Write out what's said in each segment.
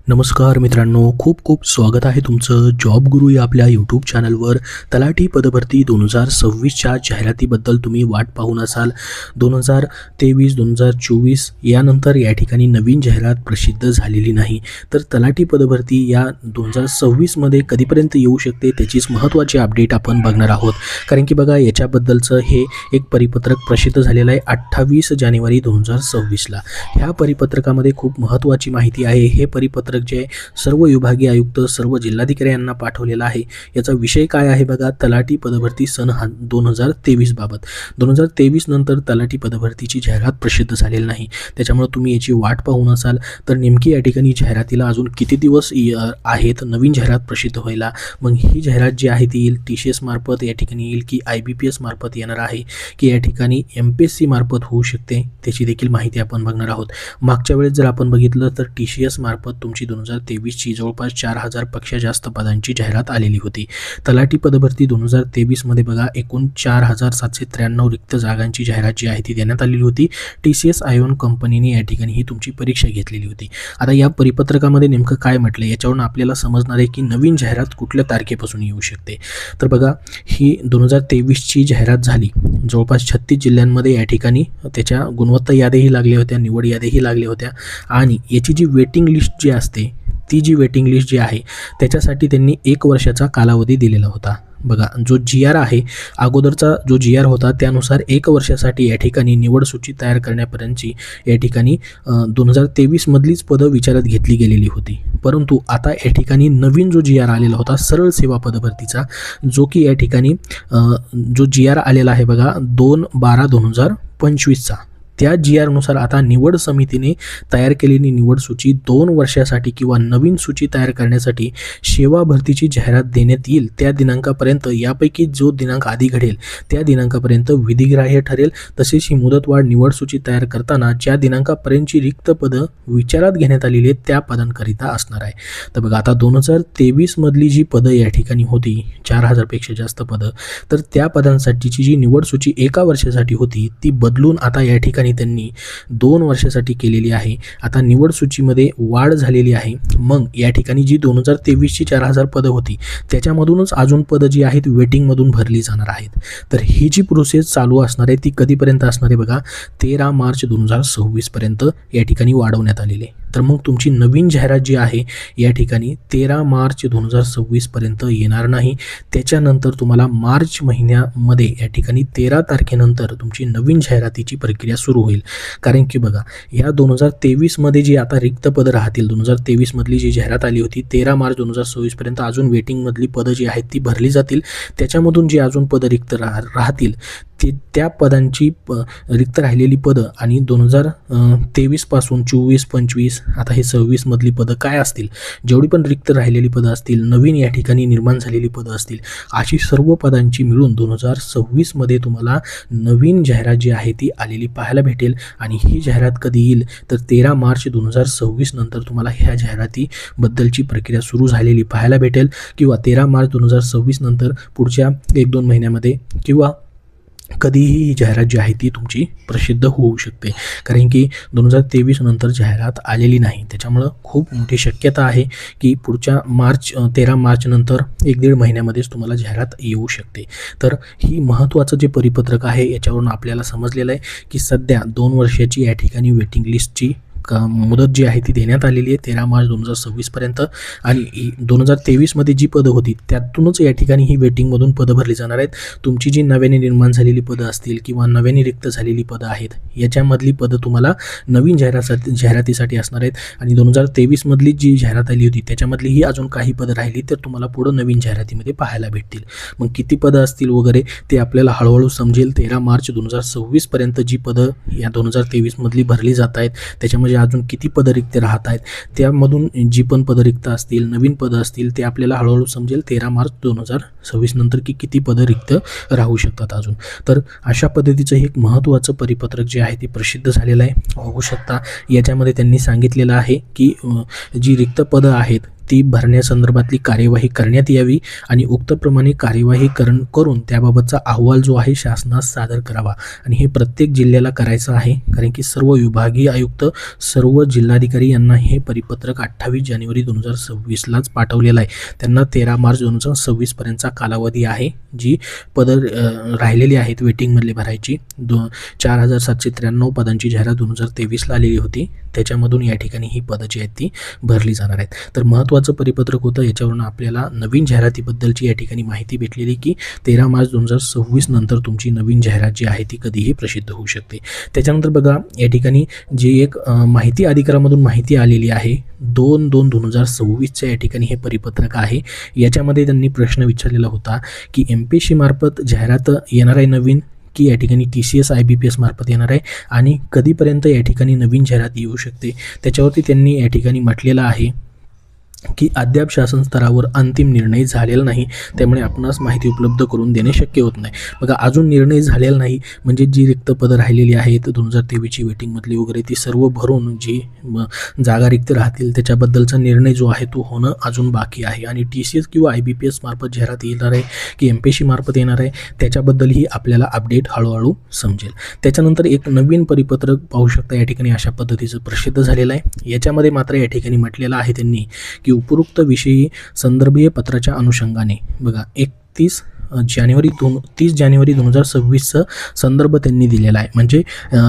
नमस्कार मित्रांनो, खूप खूप स्वागत आहे तुमचं जॉब गुरु या आपल्या यूट्यूब चॅनलवर. तलाठी पदभरती 2026च्या जाहिरातीबद्दल तुम्ही वाट पाहून असाल. 2023-2024 यानंतर या ठिकाणी नवीन जाहिरात प्रसिद्ध झालेली नाही. तर तलाठी पदभरती या 2026मध्ये कधीपर्यंत येऊ शकते त्याचीच महत्त्वाची अपडेट आपण बघणार आहोत. कारण की बघा, याच्याबद्दलचं हे एक परिपत्रक प्रसिद्ध झालेलं आहे 28 जानेवारी 2026ला. ह्या परिपत्रकामध्ये खूप महत्त्वाची माहिती आहे. हे परिपत्रक जे सर्व विभागीय आयुक्त, सर्व जिल्हाधिकारी यांना पाठवलेला आहे. याचा विषय काय आहे बघा, तलाठी पदभरती सन 2023 बाबत. 2023 नंतर तलाठी पदभरतीची जाहिरात प्रसिद्ध झालेली नाही, त्याच्यामुळे तुम्ही याची वाट पाहून असाल. तर नेमकी या ठिकाणी जाहिरातीला अजून किती दिवस आहेत नवीन जाहिरात प्रसिद्ध व्हायला? मग ही जाहिरात जी आहे ती येईल TCS मार्फत या ठिकाणी येईल की IBPS मार्फत येणार आहे की या ठिकाणी MPSC मार्फत होऊ शकते, त्याची देखील माहिती आपण बघणार आहोत. मागच्या वेळेस जर आपण बघितलं तर TCS मार्फत तुमची 2023ची जवळपास 4000 पेक्षा जास्त पदांची जाहिरात आलेली होती. तलाठी पदभरती 2023मध्ये बघा एकूण 4793 रिक्त जागांची जाहिरात जी आहे ती देण्यात आलेली होती. TCS आयॉन कंपनीने या ठिकाणी ही तुमची परीक्षा घेतलेली होती. आता या परिपत्रकामध्ये नेमकं काय म्हटलं याच्यावरून आपल्याला समजणार आहे की नवीन जाहिरात कुठल्या तारखेपासून येऊ शकते. तर बघा, ही 2023ची जाहिरात झाली. जवळपास 36 जिल्ह्यांमध्ये या ठिकाणी त्याच्या गुणवत्ता याद्याही लागल्या होत्या, निवड याद्याही लागल्या होत्या. आणि याची जी वेटिंग लिस्ट जी असते, ती जी वेटिंग लिस्ट जी आहे त्याच्यासाठी त्यांनी 1 वर्षाचा कालावधी दिलेला होता. बघा, जो GR आहे, अगोदरचा जो GR होता त्यानुसार 1 वर्षासाठी या ठिकाणी निवड सूची तयार करण्यापर्यंतची या ठिकाणी 2023मधलीच पदं विचारात घेतली गेलेली होती. परंतु आता या ठिकाणी नवीन जो GR आलेला होता सरळ सेवा पदभरतीचा, जो की या ठिकाणी जो GR आलेला आहे बघा 2/12/2025चा, त्या GR नुसार आता निवड समितीने तयार केलेली निवड सूची 2 वर्षासाठी किंवा नवीन सूची तयार करण्यासाठी सेवा भरतीची जाहिरात देण्यात येईल त्या दिनांकापर्यंत, यापैकी जो दिनांक आधी घडेल त्या दिनांकापर्यंत विधिग्राह्य ठरेल. तसेच ही मुदतवाढ निवड सूची तयार करताना ज्या दिनांकापर्यंतची रिक्त पदं विचारात घेण्यात आलेली आहेत त्या पदांकरिता असणार आहे. तर बघा, आता 2023मधली जी पदं या ठिकाणी होती 4000 पेक्षा जास्त पदं, तर त्या पदांसाठीची जी निवड सूची 1 वर्षासाठी होती ती बदलून आता या ठिकाणी त्यांनी 2 वर्षासाठी केलेली आहे. आता निवड सूचीमध्ये वाढ झालेली आहे. मग या ठिकाणी जी 2023ची 4000 पदं होती त्याच्यामधूनच अजून पदं जी आहेत वेटिंगमधून भरली जाणार आहेत. तर ही जी प्रोसेस चालू असणार आहे ती कधीपर्यंत असणार आहे बघा, 13 मार्च 2026 पर्यंत या ठिकाणी वाढवण्यात आलेली आहे. तर मग तुमची नवीन जाहिरात जी आहे या ठिकाणी 13 मार्च 2026 पर्यंत येणार नाही. त्याच्यानंतर तुम्हाला मार्च महिन्यामध्ये या ठिकाणी 13 तारखेनंतर तुमची नवीन जाहिरातीची प्रक्रिया सुरू होईल. कारण की बघा, या 2023मध्ये जी आता रिक्त पदं राहतील, 2023मधली जी जाहिरात आली होती 13 मार्च 2026 पर्यंत अजून वेटिंगमधली पदं जी आहेत ती भरली जातील. त्याच्यामधून जी अजून पदं रिक्त राहतील त्या पदांची रिक्त राहिलेली पदं आणि 2023 पासून 24, 25 आता हे 26 मधली पदं काय असतील, जेवढी पण रिक्त राहिलेली पदं असतील, नवीन या ठिकाणी निर्माण झालेली पदं असतील, अशी सर्व पदांची मिळून 2026मध्ये तुम्हाला नवीन जाहिरात जी आहे ती आलेली पाहायला भेटेल. आणि ही जाहिरात कधी येईल तर 13 मार्च 2026 नंतर तुम्हाला ह्या जाहिरातीबद्दलची प्रक्रिया सुरू झालेली पाहायला भेटेल, किंवा 13 मार्च 2026 नंतर पुढच्या 1-2 महिन्यामध्ये किंवा कधीही ही जाहिरात जी आहे ती तुमची प्रसिद्ध होऊ शकते. कारण की 2023 नंतर जाहिरात आलेली नाही, त्याच्यामुळं खूप मोठी शक्यता आहे की पुढच्या 13 मार्च नंतर 1-1.5 महिन्यामध्येच तुम्हाला जाहिरात येऊ शकते. तर ही महत्त्वाचं जे परिपत्रक आहे याच्यावरून आपल्याला समजलेलं आहे की सध्या 2 वर्षाची या ठिकाणी वेटिंग लिस्टची मुदत जी आहे ती देण्यात आलेली आहे 13 मार्च 2026 पर्यंत. आणि 2023मध्ये जी पदं होती त्यातूनच या ठिकाणी ही वेटिंगमधून पदं भरली जाणार आहेत. तुमची जी नव्याने निर्माण झालेली पदं असतील किंवा नव्याने रिक्त झालेली पदं आहेत याच्यामधली पदं तुम्हाला नवीन जाहिरातीसाठी असणार आहेत. आणि 2023मधली जी जाहिरात आली होती त्याच्यामधलीही अजून काही पदं राहिली तर तुम्हाला पुढं नवीन जाहिरातीमध्ये पाहायला भेटतील. मग किती पदं असतील वगैरे ते आपल्याला हळूहळू समजेल. 13 मार्च 2026 पर्यंत जी पदं या 2023मधली भरली जात आहेत त्याच्यामध्ये अजून किती पदं रिक्त राहत आहेत, त्यामधून जी पण पदं रिक्त असतील, नवीन पदं असतील, ते आपल्याला हळूहळू समजेल 13 मार्च 2026 नंतर की किती पदं रिक्त राहू शकतात अजून. तर अशा पद्धतीचं हे एक महत्त्वाचं परिपत्रक जे आहे ते प्रसिद्ध झालेलं आहे. बघू शकता याच्यामध्ये त्यांनी सांगितलेलं आहे की जी रिक्त पदं आहेत ती भरण्यासंदर्भातली कार्यवाही करण्यात यावी आणि उक्तप्रमाणे कार्यवाही करून त्याबाबतचा अहवाल जो आहे शासनास सादर करावा. आणि हे प्रत्येक जिल्ह्याला करायचं आहे, कारण की सर्व विभागीय आयुक्त, सर्व जिल्हाधिकारी यांना हे परिपत्रक 28 जानेवारी 2026लाच पाठवलेलं आहे. त्यांना 13 मार्च 2026 पर्यंतचा कालावधी आहे. जी पदं राहिलेली आहेत वेटिंगमधले भरायची 4793 पदांची जाहिरात 2023ला आलेली होती. त्याच्यामधून या ठिकाणी ही पदं जी आहेत ती भरली जाणार आहेत. तर महत्त्वाचं परिपत्रक होतं. याच्यावरून आपल्याला नवीन जाहिरातीबद्दलची या ठिकाणी माहिती भेटलेली की 13 मार्च 2026 नंतर तुमची नवीन जाहिरात जी आहे ती कधीही प्रसिद्ध होऊ शकते. त्याच्यानंतर बघा या ठिकाणी जी एक माहिती अधिकारामधून माहिती आलेली आहे 2/2/2026च्या या ठिकाणी हे परिपत्रक आहे. याच्यामध्ये त्यांनी प्रश्न विचारलेला होता की MPSC मार्फत जाहिरात येणार आहे नवीन, की या ठिकाणी TCS IBPS मार्फत येणार आहे आणि कधीपर्यंत या ठिकाणी नवीन जाहिरात येऊ शकते. त्याच्यावरती त्यांनी या ठिकाणी म्हटलेलं आहे की अद्याप शासन स्तरावर अंतिम निर्णय झालेला नाही, त्यामुळे आपणास माहिती उपलब्ध करून देणे शक्य होत नाही. बघा अजून निर्णय झालेला नाही म्हणजे जी रिक्त पदं राहिलेली आहेत 2023ची वेटिंगमधली वगैरे ती सर्व भरून जी जागा रिक्त राहतील त्याच्याबद्दलचा निर्णय जो आहे तो होणं अजून बाकी आहे. आणि TCS किंवा IBPS मार्फत जाहिरात येणार आहे की MPSC मार्फत येणार आहे त्याच्याबद्दलही आपल्याला अपडेट हळूहळू समजेल. त्याच्यानंतर एक नवीन परिपत्रक पाहू शकता या ठिकाणी अशा पद्धतीचं प्रसिद्ध झालेलं आहे. याच्यामध्ये मात्र या ठिकाणी म्हटलेलं आहे त्यांनी की उपरोक्त विषयी संदर्भीय पत्राच्या अनुषंगाने बघा 30 जानेवारी 2026चा संदर्भ त्यांनी दिलेला आहे. म्हणजे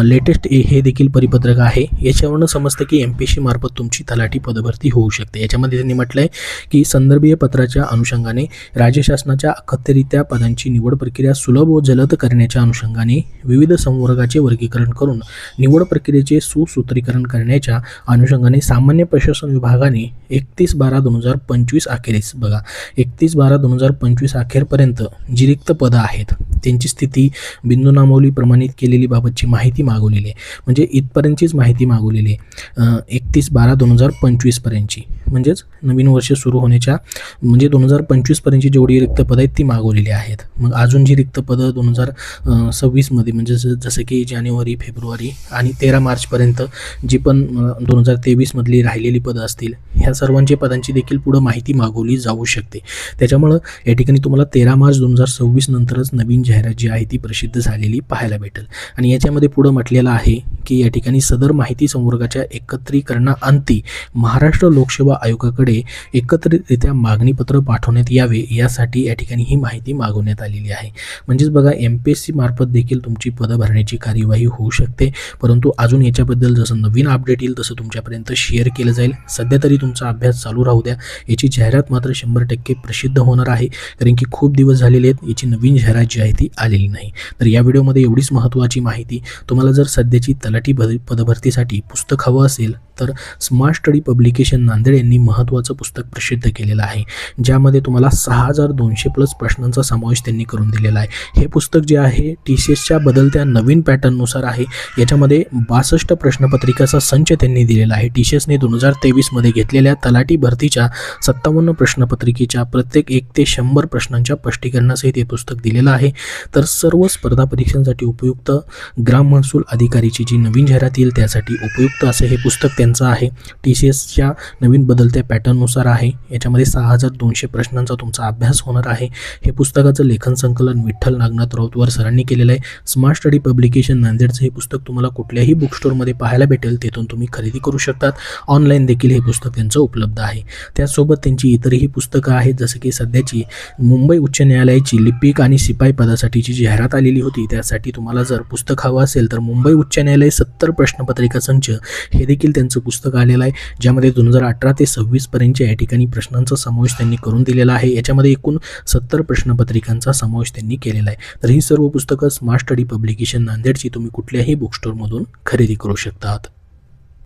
लेटेस्ट हे देखील परिपत्रक आहे. याच्यावरून समजतं की MPSC मार्फत तुमची तलाठी पदभरती होऊ शकते. याच्यामध्ये त्यांनी म्हटलं आहे की संदर्भीय पत्राच्या अनुषंगाने राज्य शासनाच्या अखत्यारीत्या पदांची निवड प्रक्रिया सुलभ व जलद करण्याच्या अनुषंगाने विविध संवर्गाचे वर्गीकरण करून निवड प्रक्रियेचे सुसूत्रीकरण करण्याच्या अनुषंगाने सामान्य प्रशासन विभागाने 31/12/2025 अखेरीस बघा 31/12/2025 अखेरपर्यंत जी रिक्त पदं आहेत त्यांची स्थिती बिंदूनामावली प्रमाणित केलेली बाबतची माहिती मागवलेली आहे. म्हणजे इथपर्यंतचीच माहिती मागवलेली आहे 31/12/2025 पर्यंतची, म्हणजेच नवीन वर्ष सुरू होण्याच्या म्हणजे 2025 पर्यंतची जेवढी रिक्त पदं आहेत ती मागवलेली आहेत. मग अजून जी रिक्त पदं 2026मध्ये म्हणजे जसं की जानेवारी, फेब्रुवारी आणि 13 मार्चपर्यंत जी पण 2023 मधली राहिलेली पदं असतील ह्या सर्वांच्या पदांची देखील पुढं माहिती मागवली जाऊ शकते. त्याच्यामुळं या ठिकाणी तुम्हाला 13 मार्च 2026 नंतरच नवीन जाहिरात जी आहे ती प्रसिद्ध झालेली पाहायला भेटेल. आणि याच्यामध्ये पुढं म्हटलेलं आहे की या ठिकाणी सदर माहिती संवर्गाच्या एकत्रीकरणाअंती महाराष्ट्र लोकसेवा आयोगाकडे एकत्रितरित्या मागणीपत्र पाठवण्यात यावे यासाठी या ठिकाणी ही माहिती मागवण्यात आलेली आहे. म्हणजेच बघा MPSC मार्फत देखील तुमची पदं भरण्याची कार्यवाही होऊ शकते, परंतु अजून याच्याबद्दल जसं नवीन अपडेट येईल तसं तुमच्यापर्यंत शेअर केलं जाईल. सध्या तरी तुमचा अभ्यास चालू राहू द्या. याची जाहिरात मात्र 100% प्रसिद्ध होणार आहे, कारण की खूप दिवस झालेले आहेत याची नवीन जाहिरात जी आहे ती आलेली नाही. तर या व्हिडिओमध्ये एवढीच महत्त्वाची माहिती. तुम्हाला जर सध्याची तलाठी पदभरतीसाठी पुस्तक हवं असेल तर स्मार्ट स्टडी पब्लिकेशन नांदेड यांनी महत्त्वाचं पुस्तक प्रसिद्ध केलेलं आहे, ज्यामध्ये तुम्हाला 6200+ प्रश्नांचा समावेश त्यांनी करून दिलेला आहे. हे पुस्तक जे आहे TCSच्या बदलत्या नवीन पॅटर्ननुसार आहे. याच्यामध्ये 62 प्रश्नपत्रिकाचा संच त्यांनी दिलेला आहे. TCSने 2023मध्ये घेतलेल्या तलाठी भरतीच्या 57 प्रश्नपत्रिकेच्या प्रत्येक 1 ते 100 प्रश्नांच्या स्पष्टीकरणासहित हे पुस्तक दिलेलं आहे. तर सर्व स्पर्धा परीक्षांसाठी उपयुक्त ग्राम महसूल अधिकारीची जी नवीन जाहिरात येईल त्यासाठी उपयुक्त असे हे पुस्तक त्यांचं आहे. TCSच्या नवीन बदलत्या पॅटर्ननुसार आहे. याच्यामध्ये 6200 प्रश्नांचा तुमचा अभ्यास होणार आहे. हे पुस्तकाचं लेखन संकलन विठ्ठल नागनाथ राऊतवार सरांनी केलेलं आहे. स्मार्ट स्टडी पब्लिकेशन नांदेडचं हे पुस्तक तुम्हाला कुठल्याही बुक स्टोअरमध्ये पाहायला भेटेल, तेथून तुम्ही खरेदी करू शकतात. ऑनलाईन देखील हे पुस्तक त्यांचं उपलब्ध आहे. त्याचसोबत त्यांची इतरही पुस्तकं आहेत, जसं की सध्याची मुंबई उच्च न्यायालयाची लिपिक आणि शिपाई पदासाठीची जाहिरात आलेली होती. त्यासाठी तुम्हाला जर पुस्तक हवं असेल तर मुंबई उच्च न्यायालय 70 प्रश्नपत्रिका संच हे देखील त्यांचं पुस्तक आलेलं आहे, ज्यामध्ये 2018 ते 26 पर्यंतच्या या ठिकाणी प्रश्नांचा समावेश त्यांनी करून दिलेला आहे. याच्यामध्ये एकूण 70 प्रश्नपत्रिकांचा समावेश त्यांनी केलेला आहे. तर ही सर्व पुस्तकं स्मार्ट स्टडी पब्लिकेशन नांदेडची तुम्ही कुठल्याही बुक स्टोअरमधून खरेदी करू शकतात.